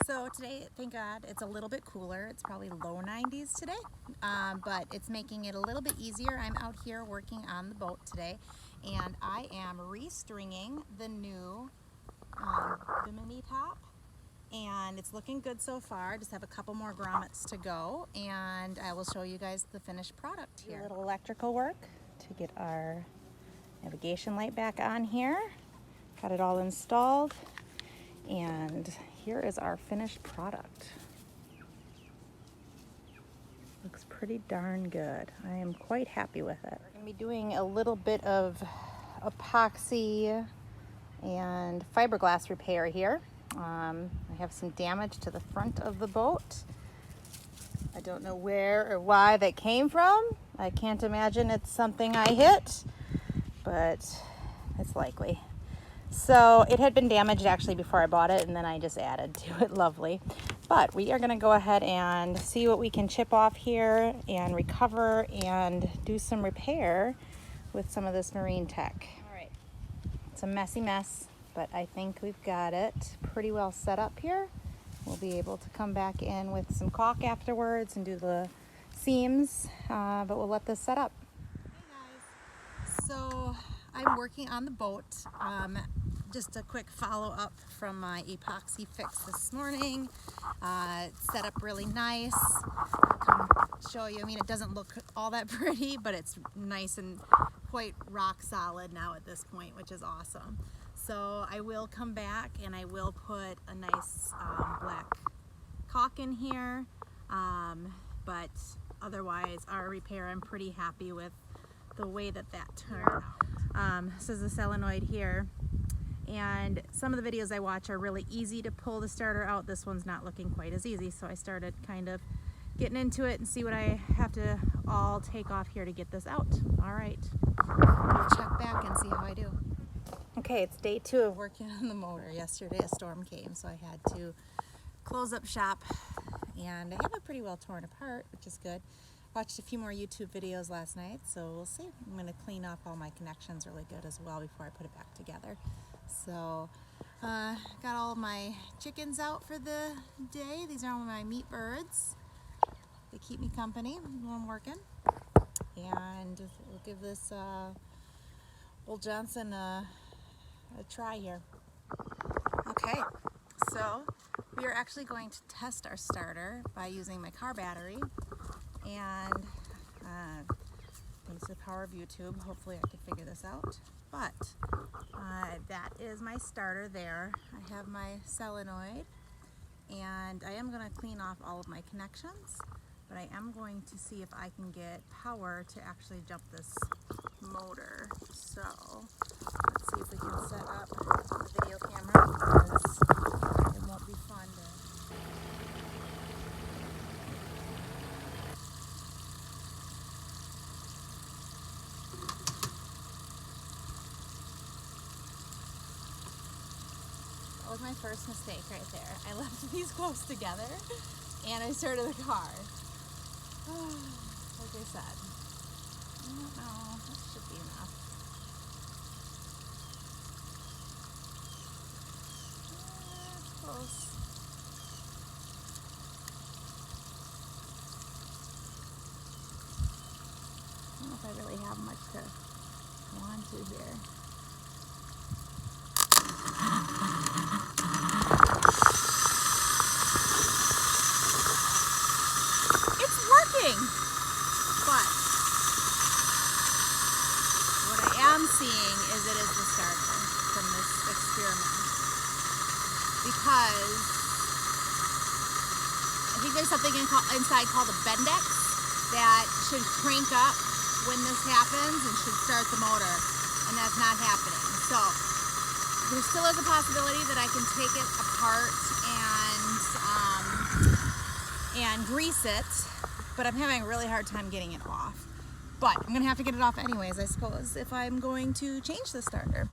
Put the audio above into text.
So today, thank God, it's a little bit cooler. It's probably low 90s today, but it's making it a little bit easier. I'm out here working on the boat today, and I am restringing the new bimini top, and it's looking good so far. Just have a couple more grommets to go, and I will show you guys the finished product here. A little electrical work to get our navigation light back on here. Got it all installed, and here is our finished product. Looks pretty darn good. I am quite happy with it. We're going to be doing a little bit of epoxy and fiberglass repair here. I have some damage to the front of the boat. I don't know where or why that came from. I can't imagine it's something I hit, but it's likely. So it had been damaged actually before I bought it, and then I just added to it. Lovely. But we are going to go ahead and see what we can chip off here and recover and do some repair with some of this marine tech. All right. It's a messy mess, but I think we've got it pretty well set up here. We'll be able to come back in with some caulk afterwards and do the seams, but we'll let this set up. Hey guys. So I'm working on the boat. Just a quick follow-up from my epoxy fix this morning. It's set up really nice. I'll come show you. I mean, it doesn't look all that pretty, but it's nice and quite rock solid now at this point, which is awesome. So I will come back and I will put a nice black caulk in here, but otherwise our repair, I'm pretty happy with the way that turned out. This is the solenoid here, and some of the videos I watch are really easy to pull the starter out. This one's not looking quite as easy, so I started kind of getting into it and see what I have to all take off here to get this out. All right, we'll check back and see how I do. Okay, it's day 2 of working on the motor. Yesterday a storm came, so I had to close up shop, and I have it pretty well torn apart, which is good. Watched a few more YouTube videos last night, so we'll see. I'm going to clean off all my connections really good as well before I put it back together. So, got all my chickens out for the day. These are all my meat birds. They keep me company when I'm working. And we'll give this old Johnson a try here. Okay, so we are actually going to test our starter by using my car battery. And thanks to the power of YouTube, hopefully I can figure this out. But that is my starter there. I have my solenoid, and I am going to clean off all of my connections, but I am going to see if I can get power to actually jump this motor. So let's see if we can set up the video camera, because it won't be fun to... That was my first mistake right there. I left these close together and I started the car. Like I said, I don't know, this should be enough. It's close. I don't know if I really have much to go on to here. But what I am seeing is it is the starter from this experiment, because I think there's something inside called a Bendix that should crank up when this happens and should start the motor, and that's not happening. So there still is a possibility that I can take it apart and grease it, but I'm having a really hard time getting it off. But I'm gonna have to get it off anyways, I suppose, if I'm going to change the starter.